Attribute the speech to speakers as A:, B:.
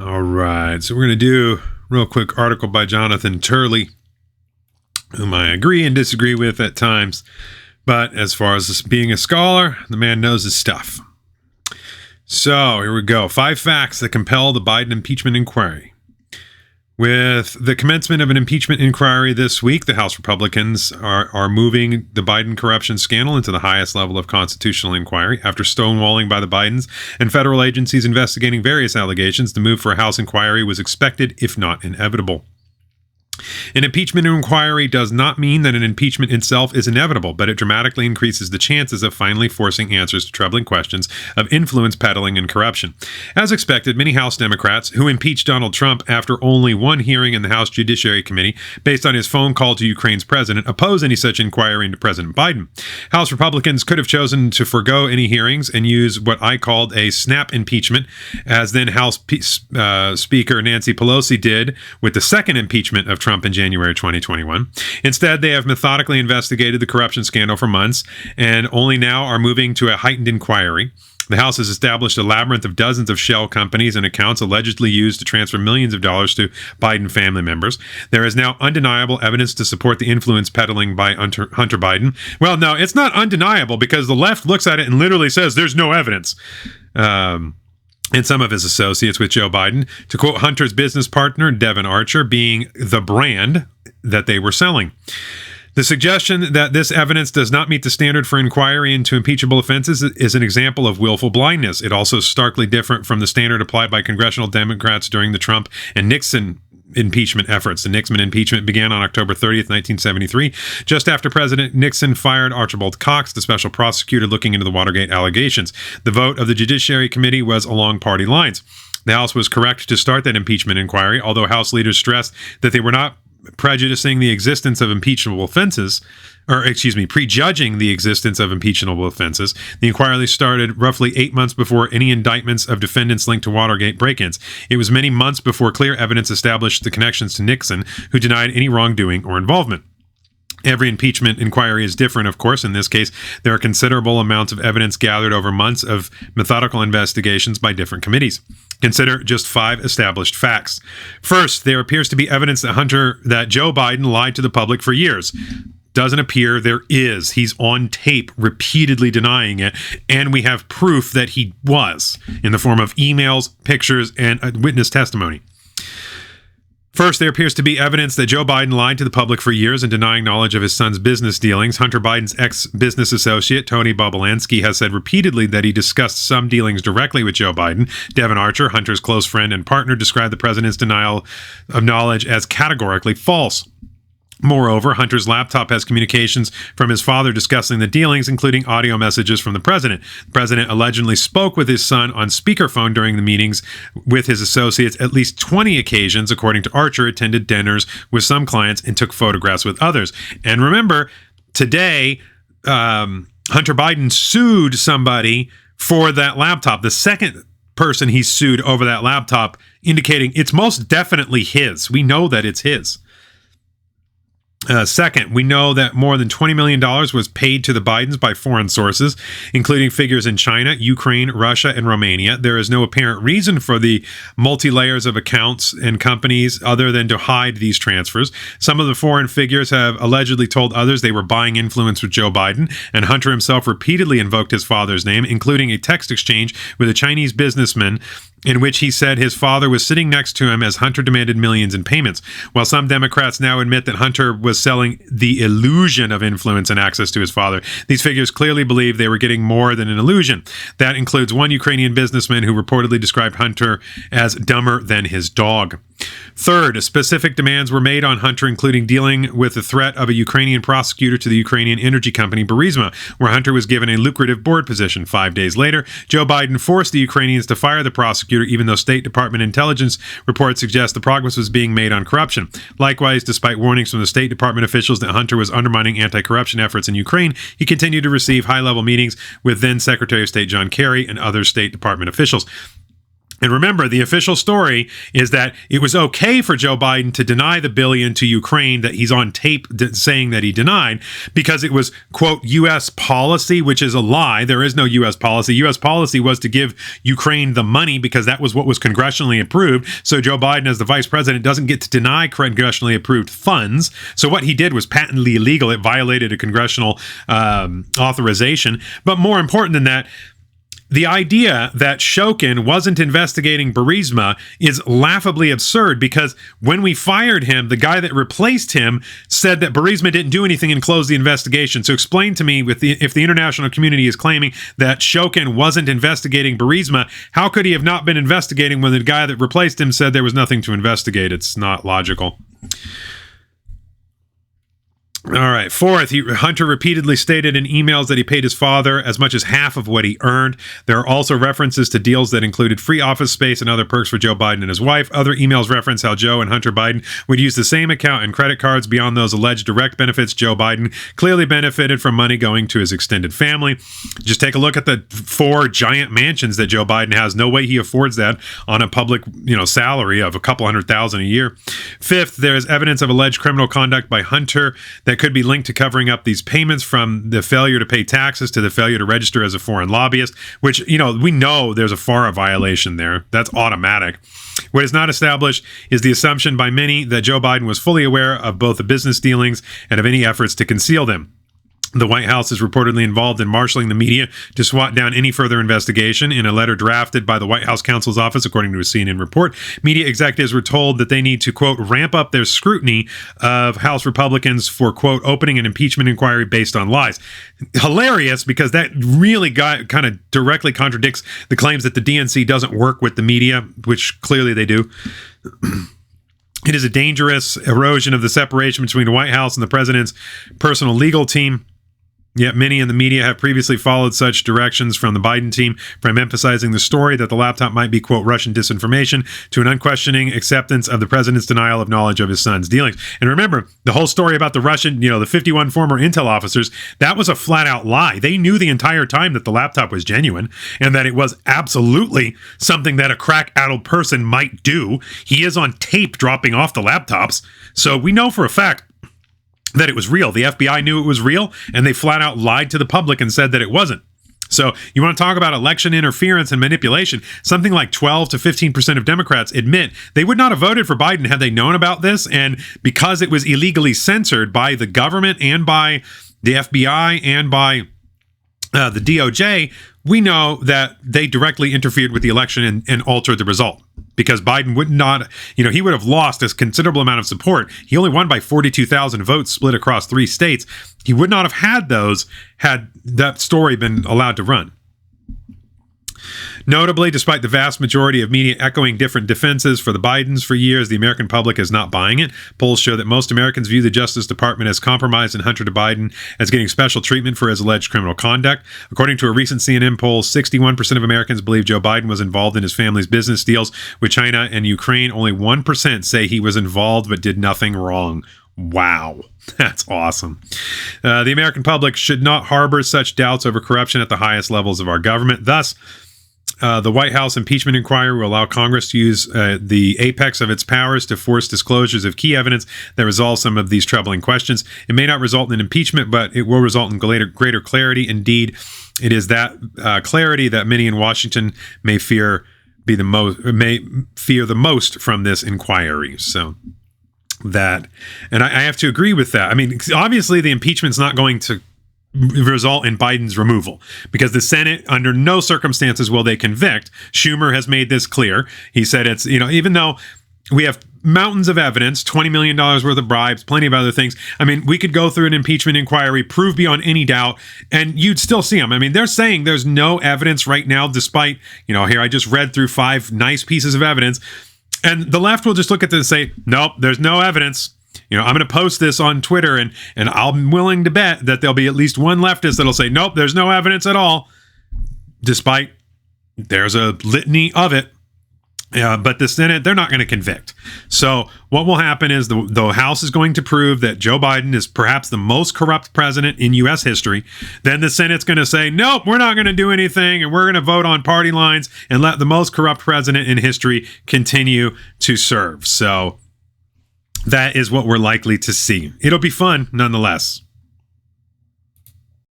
A: All right, so we're going to do a real quick article by Jonathon Turley, whom I agree and disagree with at times. But as far as being a scholar, the man knows his stuff. So here we go. 5 facts that compel the Biden impeachment inquiry. With the commencement of an impeachment inquiry this week, the House Republicans are moving the Biden corruption scandal into the highest level of constitutional inquiry. After stonewalling by the Bidens and federal agencies investigating various allegations, the move for a House inquiry was expected, if not inevitable. An impeachment inquiry does not mean that an impeachment itself is inevitable, but it dramatically increases the chances of finally forcing answers to troubling questions of influence peddling and corruption. As expected, many House Democrats, who impeached Donald Trump after only one hearing in the House Judiciary Committee based on his phone call to Ukraine's president, oppose any such inquiry into President Biden. House Republicans could have chosen to forego any hearings and use what I called a snap impeachment, as then House Speaker Nancy Pelosi did with the second impeachment of Trump in January 2021. Instead, they have methodically investigated the corruption scandal for months and only now are moving to a heightened inquiry. The House has established a labyrinth of dozens of shell companies and accounts allegedly used to transfer millions of dollars to Biden family members. There is now undeniable evidence to support the influence peddling by Hunter Biden. Well, no, it's not undeniable because the left looks at it and literally says there's no evidence. And some of his associates with Joe Biden, to quote Hunter's business partner, Devon Archer, being the brand that they were selling. The suggestion that this evidence does not meet the standard for inquiry into impeachable offenses is an example of willful blindness. It also is starkly different from the standard applied by congressional Democrats during the Trump and Nixon impeachment efforts. The Nixon impeachment began on October 30th, 1973, just after President Nixon fired Archibald Cox, the special prosecutor looking into the Watergate allegations. The vote of the Judiciary Committee was along party lines. The House was correct to start that impeachment inquiry, although House leaders stressed that they were not prejudicing the existence of impeachable offenses, prejudging the existence of impeachable offenses. The inquiry started roughly 8 months before any indictments of defendants linked to Watergate break-ins. It was many months before clear evidence established the connections to Nixon, who denied any wrongdoing or involvement. Every impeachment inquiry is different, of course. In this case, there are considerable amounts of evidence gathered over months of methodical investigations by different committees. Consider just 5 established facts. First, there appears to be evidence that Joe Biden lied to the public for years. Doesn't appear, there is. He's on tape repeatedly denying it, and we have proof that he was, in the form of emails, pictures, and witness testimony. First, there appears to be evidence that Joe Biden lied to the public for years in denying knowledge of his son's business dealings. Hunter Biden's ex-business associate, Tony Bobolansky, has said repeatedly that he discussed some dealings directly with Joe Biden. Devon Archer, Hunter's close friend and partner, described the president's denial of knowledge as categorically false. Moreover, Hunter's laptop has communications from his father discussing the dealings, including audio messages from the president. The president allegedly spoke with his son on speakerphone during the meetings with his associates at least 20 occasions, according to Archer, attended dinners with some clients and took photographs with others. And remember, today, Hunter Biden sued somebody for that laptop. The second person he sued over that laptop, indicating it's most definitely his. We know that it's his. Second, we know that more than $20 million was paid to the Bidens by foreign sources, including figures in China, Ukraine, Russia, and Romania. There is no apparent reason for the multi-layers of accounts and companies other than to hide these transfers. Some of the foreign figures have allegedly told others they were buying influence with Joe Biden, and Hunter himself repeatedly invoked his father's name, including a text exchange with a Chinese businessman in which he said his father was sitting next to him as Hunter demanded millions in payments. While some Democrats now admit that Hunter was selling the illusion of influence and access to his father, these figures clearly believe they were getting more than an illusion. That includes one Ukrainian businessman who reportedly described Hunter as dumber than his dog. Third, specific demands were made on Hunter, including dealing with the threat of a Ukrainian prosecutor to the Ukrainian energy company Burisma, where Hunter was given a lucrative board position. 5 days later, Joe Biden forced the Ukrainians to fire the prosecutor, even though State Department intelligence reports suggest the progress was being made on corruption. Likewise, despite warnings from the State Department officials that Hunter was undermining anti-corruption efforts in Ukraine, he continued to receive high-level meetings with then Secretary of State John Kerry and other State Department officials. And remember, the official story is that it was okay for Joe Biden to deny the $1 billion to Ukraine that he's on tape saying that he denied, because it was, quote, U.S. policy, which is a lie. There is no U.S. policy. U.S. policy was to give Ukraine the money because that was what was congressionally approved. So Joe Biden, as the vice president, doesn't get to deny congressionally approved funds. So what he did was patently illegal. It violated a congressional authorization. But more important than that, the idea that Shokin wasn't investigating Burisma is laughably absurd, because when we fired him, the guy that replaced him said that Burisma didn't do anything and closed the investigation. So explain to me, if the international community is claiming that Shokin wasn't investigating Burisma, how could he have not been investigating when the guy that replaced him said there was nothing to investigate? It's not logical. All right. Fourth, Hunter repeatedly stated in emails that he paid his father as much as half of what he earned. There are also references to deals that included free office space and other perks for Joe Biden and his wife. Other emails reference how Joe and Hunter Biden would use the same account and credit cards beyond those alleged direct benefits. Joe Biden clearly benefited from money going to his extended family. Just take a look at the 4 giant mansions that Joe Biden has. No way he affords that on a public, salary of a couple $100,000 a year. Fifth, there is evidence of alleged criminal conduct by Hunter that could be linked to covering up these payments, from the failure to pay taxes to the failure to register as a foreign lobbyist, which, we know there's a FARA violation there. That's automatic. What is not established is the assumption by many that Joe Biden was fully aware of both the business dealings and of any efforts to conceal them. The White House is reportedly involved in marshaling the media to swat down any further investigation. In a letter drafted by the White House counsel's office, according to a CNN report, media executives were told that they need to, quote, ramp up their scrutiny of House Republicans for, quote, opening an impeachment inquiry based on lies. Hilarious, because that really kind of directly contradicts the claims that the DNC doesn't work with the media, which clearly they do. It is a dangerous erosion of the separation between the White House and the president's personal legal team. Yet many in the media have previously followed such directions from the Biden team, from emphasizing the story that the laptop might be, quote, Russian disinformation, to an unquestioning acceptance of the president's denial of knowledge of his son's dealings. And remember, the whole story about the Russian, the 51 former intel officers, that was a flat out lie. They knew the entire time that the laptop was genuine and that it was absolutely something that a crack-addled person might do. He is on tape dropping off the laptops. So we know for a fact that it was real. The FBI knew it was real, and they flat out lied to the public and said that it wasn't. So you want to talk about election interference and manipulation? Something like 12 to 15% of Democrats admit they would not have voted for Biden had they known about this. And because it was illegally censored by the government and by the FBI and by the DOJ, we know that they directly interfered with the election and altered the result. Because Biden would not, he would have lost a considerable amount of support. He only won by 42,000 votes split across 3 states. He would not have had those had that story been allowed to run. Notably, despite the vast majority of media echoing different defenses for the Bidens for years, the American public is not buying it. Polls show that most Americans view the Justice Department as compromised and Hunter Biden as getting special treatment for his alleged criminal conduct. According to a recent CNN poll, 61% of Americans believe Joe Biden was involved in his family's business deals with China and Ukraine. Only 1% say he was involved but did nothing wrong. Wow, that's awesome. The American public should not harbor such doubts over corruption at the highest levels of our government. Thus, the White House impeachment inquiry will allow Congress to use the apex of its powers to force disclosures of key evidence that resolve some of these troubling questions. It may not result in impeachment, but it will result in greater clarity. Indeed, it is that clarity that many in Washington may fear the most from this inquiry. So that, and I have to agree with that. I mean, obviously, the impeachment's not going to result in Biden's removal, because the Senate, under no circumstances will they convict. Schumer has made this clear. He said it's, even though we have mountains of evidence, $20 million worth of bribes, plenty of other things. I mean, we could go through an impeachment inquiry, prove beyond any doubt, and you'd still see them. I mean, they're saying there's no evidence right now, despite, here I just read through 5 nice pieces of evidence, and the left will just look at this and say, nope, there's no evidence. I'm going to post this on Twitter, and I'm willing to bet that there'll be at least one leftist that'll say, nope, there's no evidence at all, despite there's a litany of it. But the Senate, they're not going to convict. So what will happen is the House is going to prove that Joe Biden is perhaps the most corrupt president in U.S. history. Then the Senate's going to say, nope, we're not going to do anything, and we're going to vote on party lines and let the most corrupt president in history continue to serve. So that is what we're likely to see. It'll be fun nonetheless.